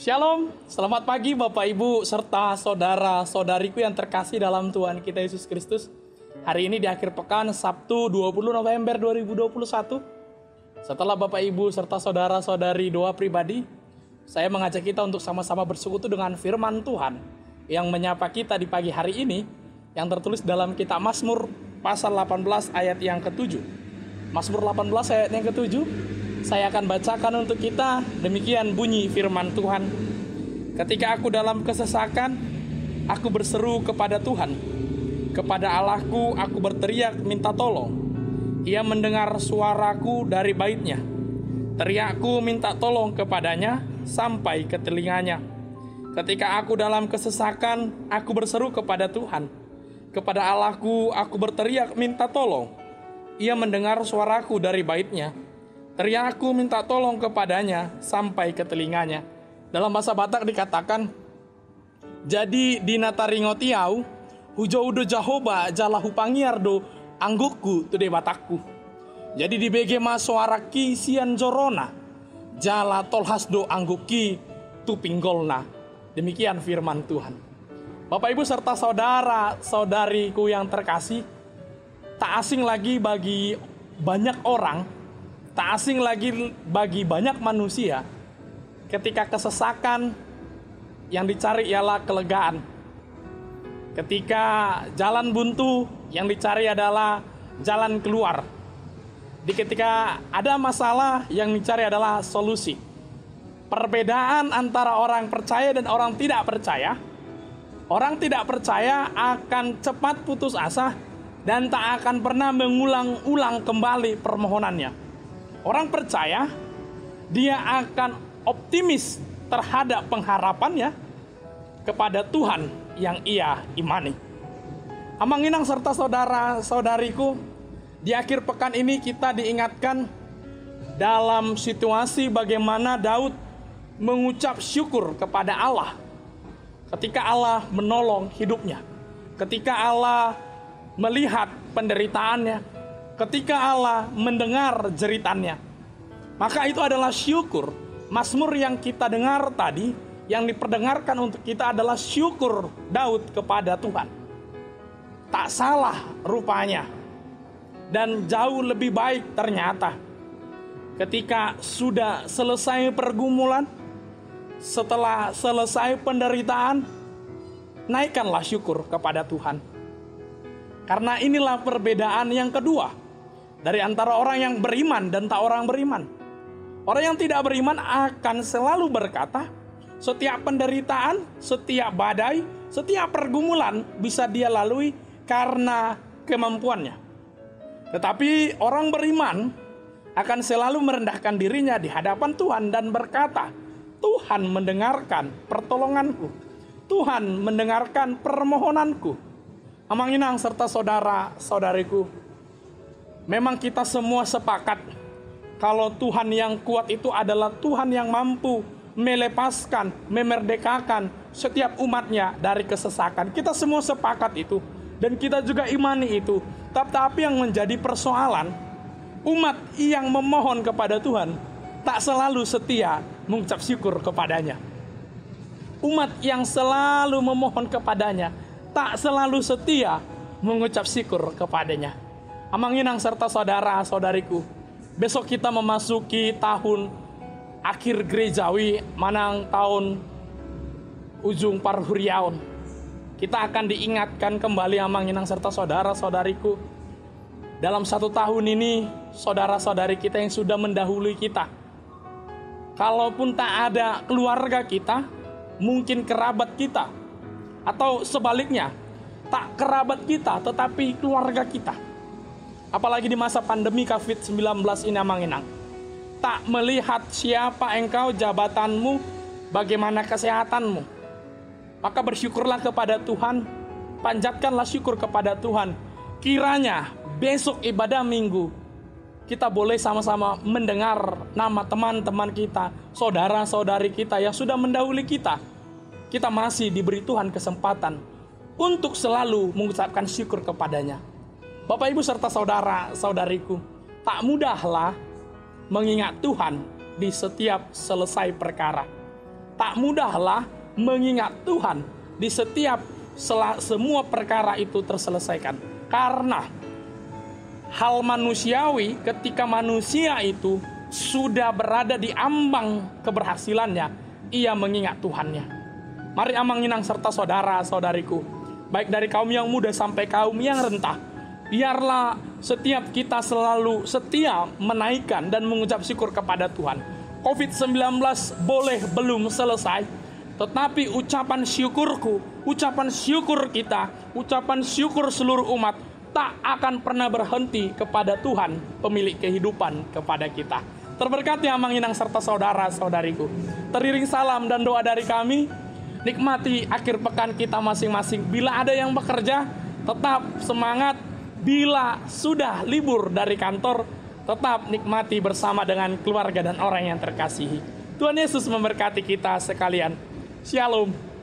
Shalom, selamat pagi Bapak Ibu serta saudara-saudariku yang terkasih dalam Tuhan kita Yesus Kristus. Hari ini di akhir pekan Sabtu 20 November 2021. Setelah Bapak Ibu serta saudara-saudari doa pribadi, saya mengajak kita untuk sama-sama bersekutu dengan firman Tuhan yang menyapa kita di pagi hari ini, yang tertulis dalam kitab Mazmur pasal 18 ayat yang ke-7. Mazmur 18 ayat yang ke-7. Saya akan bacakan untuk kita, demikian bunyi firman Tuhan. Ketika aku dalam kesesakan, aku berseru kepada Tuhan. Kepada Allahku aku berteriak minta tolong. Ia mendengar suaraku dari baitnya. Teriakku minta tolong kepadanya sampai ke telinganya. Ketika aku dalam kesesakan, aku berseru kepada Tuhan. Kepada Allahku aku berteriak minta tolong. Ia mendengar suaraku dari baitnya. Teriakku minta tolong kepadanya sampai ke telinganya. Dalam bahasa Batak dikatakan, jadi dina taringotiau, hujau do Jahoba jalahu pangiardo anggukku tu de Batakku. Jadi di bege ma suaraki sian jorona, jala tolhas do angguki tu pinggolna. Demikian firman Tuhan. Bapak Ibu serta saudara-saudariku yang terkasih, tak asing lagi bagi banyak orang, tak asing lagi bagi banyak manusia, ketika kesesakan yang dicari ialah kelegaan. Ketika jalan buntu yang dicari adalah jalan keluar. Ketika ada masalah yang dicari adalah solusi. Perbedaan antara orang percaya dan orang tidak percaya, orang tidak percaya akan cepat putus asa dan tak akan pernah mengulang-ulang kembali permohonannya. Orang percaya, dia akan optimis terhadap pengharapannya kepada Tuhan yang ia imani. Amanginang serta saudara-saudariku, di akhir pekan ini kita diingatkan dalam situasi bagaimana Daud mengucap syukur kepada Allah ketika Allah menolong hidupnya, ketika Allah melihat penderitaannya, ketika Allah mendengar jeritannya. Maka itu adalah syukur. Mazmur yang kita dengar tadi, yang diperdengarkan untuk kita adalah syukur Daud kepada Tuhan. Tak salah rupanya. Dan jauh lebih baik ternyata. Ketika sudah selesai pergumulan, setelah selesai penderitaan, naikkanlah syukur kepada Tuhan. Karena inilah perbedaan yang kedua dari antara orang yang beriman dan tak orang beriman. Orang yang tidak beriman akan selalu berkata, setiap penderitaan, setiap badai, setiap pergumulan bisa dia lalui karena kemampuannya. Tetapi orang beriman akan selalu merendahkan dirinya di hadapan Tuhan dan berkata, Tuhan mendengarkan pertolonganku, Tuhan mendengarkan permohonanku. Amanginang serta saudara-saudariku, memang kita semua sepakat kalau Tuhan yang kuat itu adalah Tuhan yang mampu melepaskan, memerdekakan setiap umatnya dari kesesakan. Kita semua sepakat itu dan kita juga imani itu. Tetapi yang menjadi persoalan, umat yang memohon kepada Tuhan tak selalu setia mengucap syukur kepadanya. Umat yang selalu memohon kepadanya tak selalu setia mengucap syukur kepadanya. Amanginang serta saudara-saudariku, besok kita memasuki tahun akhir gerejawi, manang tahun ujung parhuriaun. Kita akan diingatkan kembali amanginang serta saudara-saudariku. Dalam 1 tahun ini, saudara-saudari kita yang sudah mendahului kita, kalaupun tak ada keluarga kita, mungkin kerabat kita, atau sebaliknya, tak kerabat kita tetapi keluarga kita. Apalagi di masa pandemi COVID-19 ini amanginang. Tak melihat siapa engkau, jabatanmu, bagaimana kesehatanmu. Maka bersyukurlah kepada Tuhan, panjatkanlah syukur kepada Tuhan. Kiranya besok ibadah minggu, kita boleh sama-sama mendengar nama teman-teman kita, saudara-saudari kita yang sudah mendahului kita. Kita masih diberi Tuhan kesempatan untuk selalu mengucapkan syukur kepadanya. Bapak Ibu serta saudara-saudariku, tak mudahlah mengingat Tuhan di setiap selesai perkara. tak mudahlah mengingat Tuhan di setiap semua perkara itu terselesaikan. Karena hal manusiawi ketika manusia itu sudah berada di ambang keberhasilannya, ia mengingat Tuhannya. Mari amanginang serta saudara-saudariku, baik dari kaum yang muda sampai kaum yang rentah, biarlah setiap kita selalu setia menaikkan dan mengucap syukur kepada Tuhan. COVID-19 boleh belum selesai, tetapi ucapan syukurku, ucapan syukur kita, ucapan syukur seluruh umat tak akan pernah berhenti kepada Tuhan, pemilik kehidupan, kepada kita. Terberkati amanginang serta saudara-saudariku. Teriring salam dan doa dari kami. Nikmati akhir pekan kita masing-masing. Bila ada yang bekerja, tetap semangat. Bila sudah libur dari kantor, tetap nikmati bersama dengan keluarga dan orang yang terkasihi. Tuhan Yesus memberkati kita sekalian. Shalom.